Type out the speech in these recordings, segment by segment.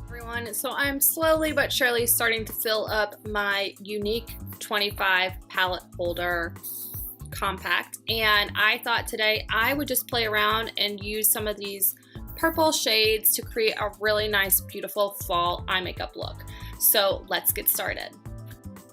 Everyone, so I'm slowly but surely starting to fill up my Younique 25 palette holder compact, and I thought today I would just play around and use some of these purple shades to create a really nice, beautiful fall eye makeup look. So let's get started.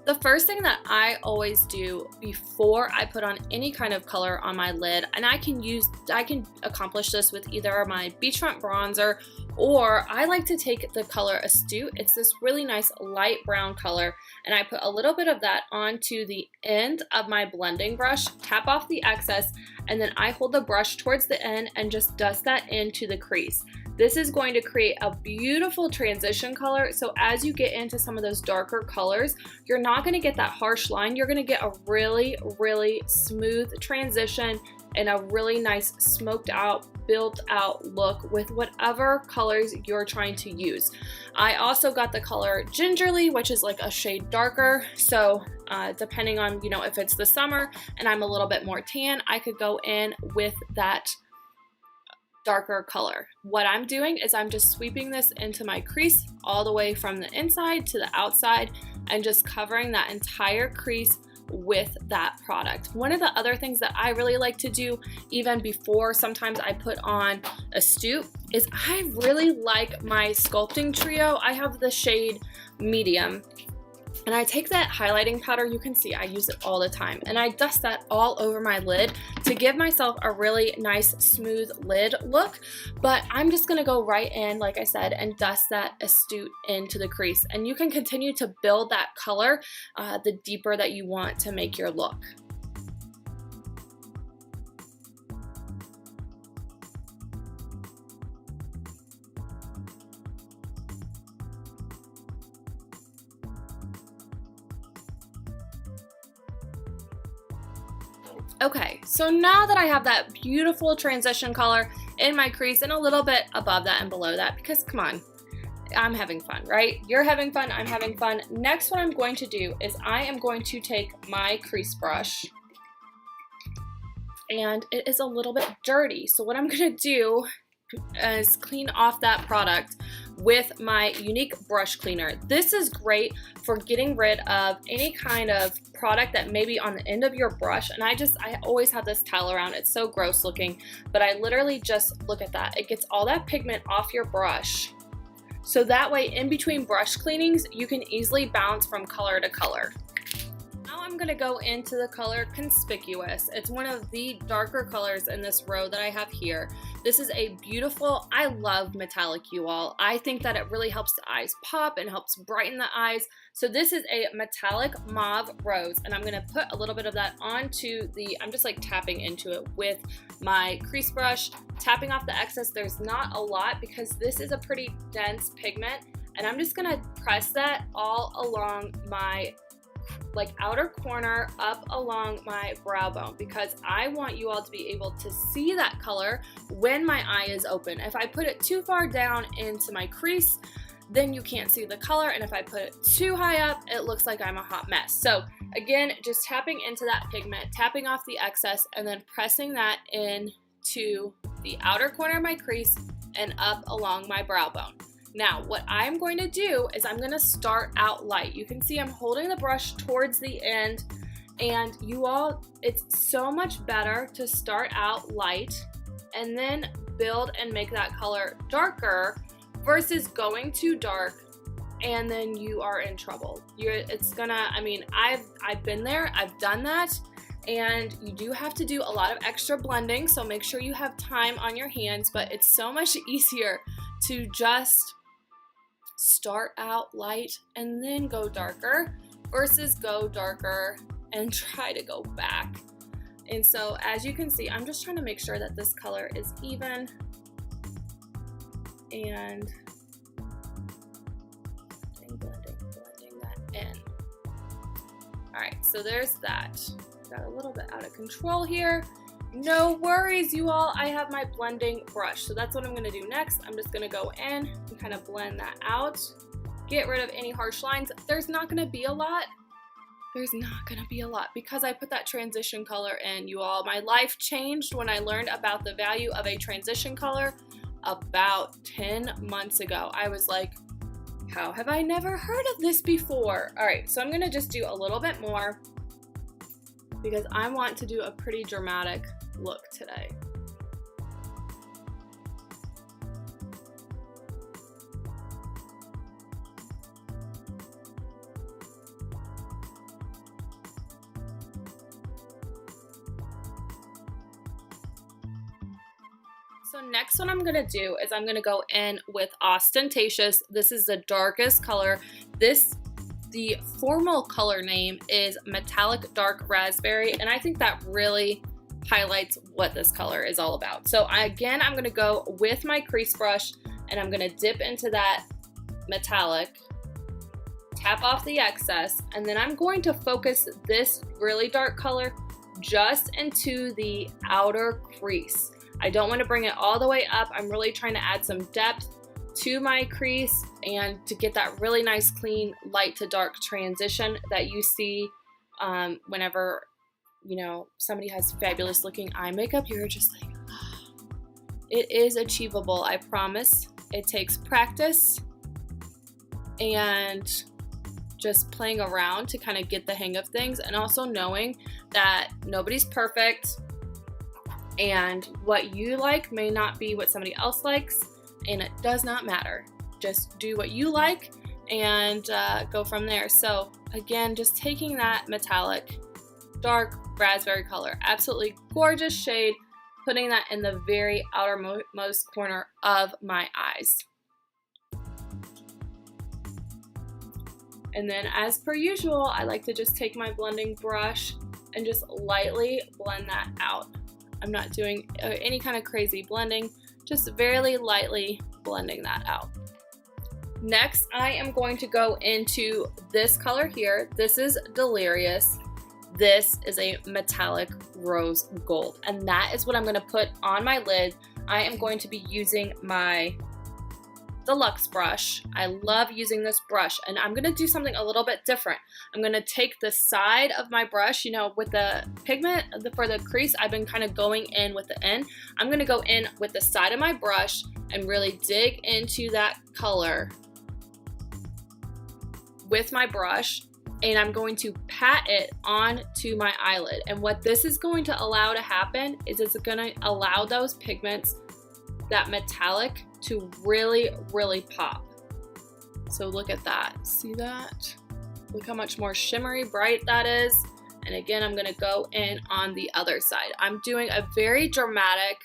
The first thing that I always do before I put on any kind of color on my lid, and I can accomplish this with either my Beachfront Bronzer, or I like to take the color Astute. It's this really nice light brown color, and I put a little bit of that onto the end of my blending brush, tap off the excess, and then I hold the brush towards the end and just dust that into the crease. This is going to create a beautiful transition color, so as you get into some of those darker colors, you're not going to get that harsh line. You're going to get a really, really smooth transition and a really nice smoked out, built out look with whatever colors you're trying to use. I also got the color Gingerly, which is like a shade darker, so depending on, if it's the summer and I'm a little bit more tan, I could go in with that darker color. What I'm doing is I'm just sweeping this into my crease all the way from the inside to the outside and just covering that entire crease with that product. One of the other things that I really like to do even before sometimes I put on Astute is I really like my Sculpting trio. I have the shade Medium, and I take that highlighting powder, you can see I use it all the time, and I dust that all over my lid to give myself a really nice smooth lid look. But I'm just gonna go right in, like I said, and dust that Astute into the crease, and you can continue to build that color the deeper that you want to make your look. Okay, so now that I have that beautiful transition color in my crease and a little bit above that and below that, because come on, I'm having fun, right? You're having fun, I'm having fun. Next, what I'm going to do is I am going to take my crease brush, and it is a little bit dirty. So what I'm gonna do is clean off that product with my Younique brush cleaner. This is great for getting rid of any kind of product that may be on the end of your brush, and I always have this towel around. It's so gross looking, but I literally just look at that. It gets all that pigment off your brush, so that way in between brush cleanings you can easily bounce from color to color. Now I'm going to go into the color Conspicuous. It's one of the darker colors in this row that I have here. This is a beautiful, I love metallic, you all. I think that it really helps the eyes pop and helps brighten the eyes. So this is a metallic mauve rose, and I'm going to put a little bit of that onto I'm just like tapping into it with my crease brush, tapping off the excess. There's not a lot because this is a pretty dense pigment, and I'm just going to press that all along my outer corner up along my brow bone, because I want you all to be able to see that color when my eye is open. If I put it too far down into my crease, then you can't see the color, and if I put it too high up, it looks like I'm a hot mess. So again, just tapping into that pigment, tapping off the excess, and then pressing that into the outer corner of my crease and up along my brow bone. Now, what I'm going to do is I'm going to start out light. You can see I'm holding the brush towards the end, and you all, it's so much better to start out light and then build and make that color darker versus going too dark and then you are in trouble. I've been there, I've done that, and you do have to do a lot of extra blending, so make sure you have time on your hands, but it's so much easier to just start out light and then go darker versus go darker and try to go back. And so as you can see, I'm just trying to make sure that this color is even and blending that in. All right, so there's that. Got a little bit out of control here. No worries, you all. I have my blending brush, so that's what I'm going to do next. I'm just going to go in and kind of blend that out, get rid of any harsh lines. There's not going to be a lot. Because I put that transition color in, you all. My life changed when I learned about the value of a transition color about 10 months ago. I was like, How have I never heard of this before? All right, so I'm gonna just do a little bit more because I want to do a pretty dramatic look today. So next what I'm gonna do is I'm gonna go in with Ostentatious. This is the darkest color. The formal color name is Metallic Dark Raspberry, and I think that really highlights what this color is all about. So I'm gonna go with my crease brush and I'm gonna dip into that metallic, tap off the excess, and then I'm going to focus this really dark color just into the outer crease. I don't want to bring it all the way up. I'm really trying to add some depth to my crease and to get that really nice, clean, light to dark transition that you see whenever, you know, somebody has fabulous looking eye makeup. You're just like, oh. It is achievable, I promise. It takes practice and just playing around to kind of get the hang of things, and also knowing that nobody's perfect. And what you like may not be what somebody else likes, and it does not matter. Just do what you like and go from there. So again, just taking that metallic, dark raspberry color, absolutely gorgeous shade, putting that in the very outermost corner of my eyes. And then as per usual, I like to just take my blending brush and just lightly blend that out. I'm not doing any kind of crazy blending, just very lightly blending that out. Next, I am going to go into this color here. This is Delirious. This is a metallic rose gold, and that is what I'm going to put on my lid. I am going to be using my Deluxe Brush. I love using this brush, and I'm going to do something a little bit different. I'm going to take the side of my brush, you know, with the pigment for the crease, I've been kind of going in with the end. I'm going to go in with the side of my brush and really dig into that color with my brush, and I'm going to pat it onto my eyelid. And what this is going to allow to happen is it's going to allow those pigments, that metallic, to really, really pop. So look at that. See that? Look how much more shimmery bright that is. And again, I'm gonna go in on the other side. I'm doing a very dramatic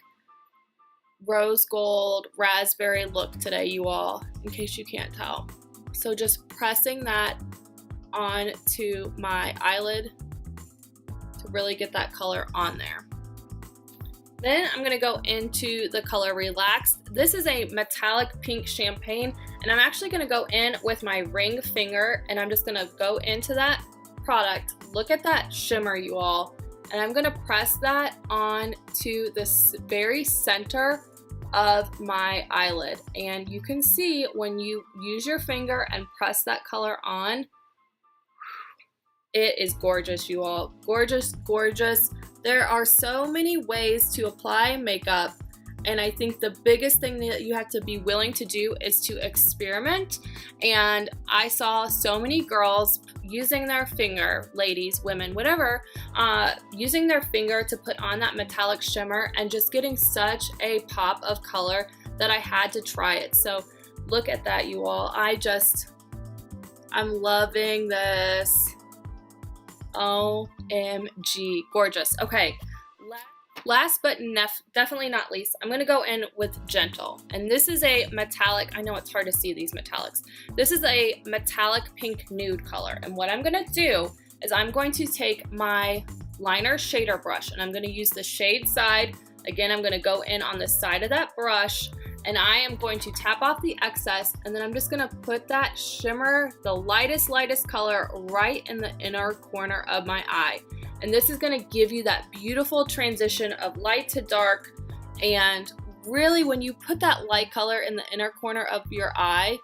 rose gold raspberry look today, you all, in case you can't tell. So just pressing that onto my eyelid to really get that color on there. Then I'm gonna go into the color Relaxed. This is a metallic pink champagne, and I'm actually gonna go in with my ring finger, and I'm just gonna go into that product. Look at that shimmer, you all. And I'm gonna press that on to this very center of my eyelid. And you can see when you use your finger and press that color on, it is gorgeous, you all. Gorgeous, gorgeous. There are so many ways to apply makeup, and I think the biggest thing that you have to be willing to do is to experiment. And I saw so many girls using their finger, ladies, women, whatever, using their finger to put on that metallic shimmer and just getting such a pop of color that I had to try it. So look at that, you all. I'm loving this. OMG, gorgeous. Okay, last but definitely not least, I'm gonna go in with Gentle, and this is a metallic. I know it's hard to see these metallics. This is a metallic pink nude color, and what I'm gonna do is I'm going to take my liner shader brush, and I'm gonna use the shade side. Again, I'm gonna go in on the side of that brush, and I am going to tap off the excess, and then I'm just gonna put that shimmer, the lightest color, right in the inner corner of my eye. And this is gonna give you that beautiful transition of light to dark. And really, when you put that light color in the inner corner of your eye,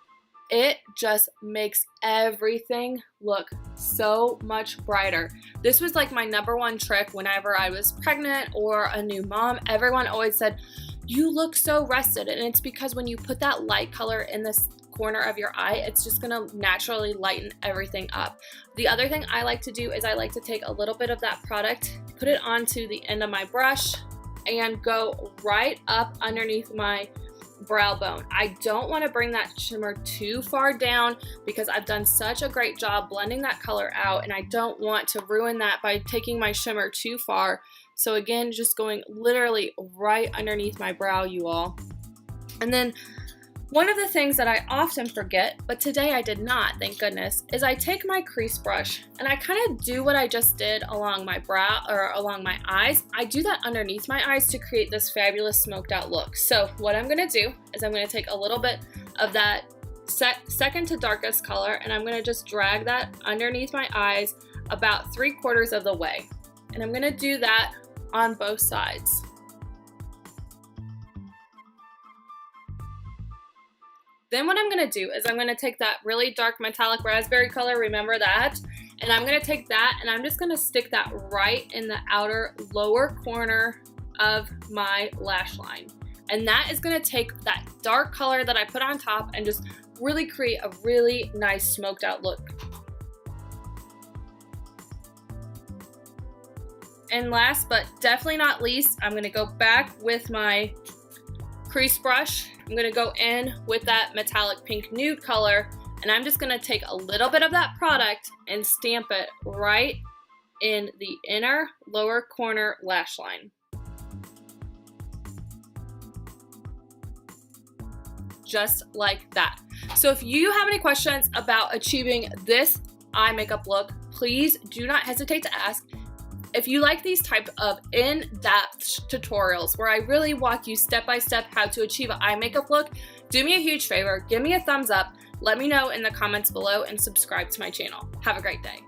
it just makes everything look so much brighter. This was like my #1 trick whenever I was pregnant or a new mom. Everyone always said, you look so rested, and it's because when you put that light color in this corner of your eye, it's just gonna naturally lighten everything up. The other thing I like to do is I like to take a little bit of that product, put it onto the end of my brush, and go right up underneath my brow bone. I don't want to bring that shimmer too far down because I've done such a great job blending that color out, and I don't want to ruin that by taking my shimmer too far. So again, just going literally right underneath my brow, you all. And then one of the things that I often forget, but today I did not, thank goodness, is I take my crease brush and I kind of do what I just did along my brow or along my eyes. I do that underneath my eyes to create this fabulous smoked out look. So what I'm gonna do is I'm gonna take a little bit of that second to darkest color and I'm gonna just drag that underneath my eyes about 3/4 of the way. And I'm gonna do that on both sides. Then what I'm gonna do is I'm gonna take that really dark metallic raspberry color, remember that? And I'm gonna take that and I'm just gonna stick that right in the outer lower corner of my lash line. And that is gonna take that dark color that I put on top and just really create a really nice smoked out look. And last but definitely not least, I'm gonna go back with my crease brush. I'm gonna go in with that metallic pink nude color and I'm just gonna take a little bit of that product and stamp it right in the inner lower corner lash line. Just like that. So if you have any questions about achieving this eye makeup look, please do not hesitate to ask. If you like these type of in-depth tutorials where I really walk you step by step how to achieve an eye makeup look, do me a huge favor, give me a thumbs up, let me know in the comments below, and subscribe to my channel. Have a great day.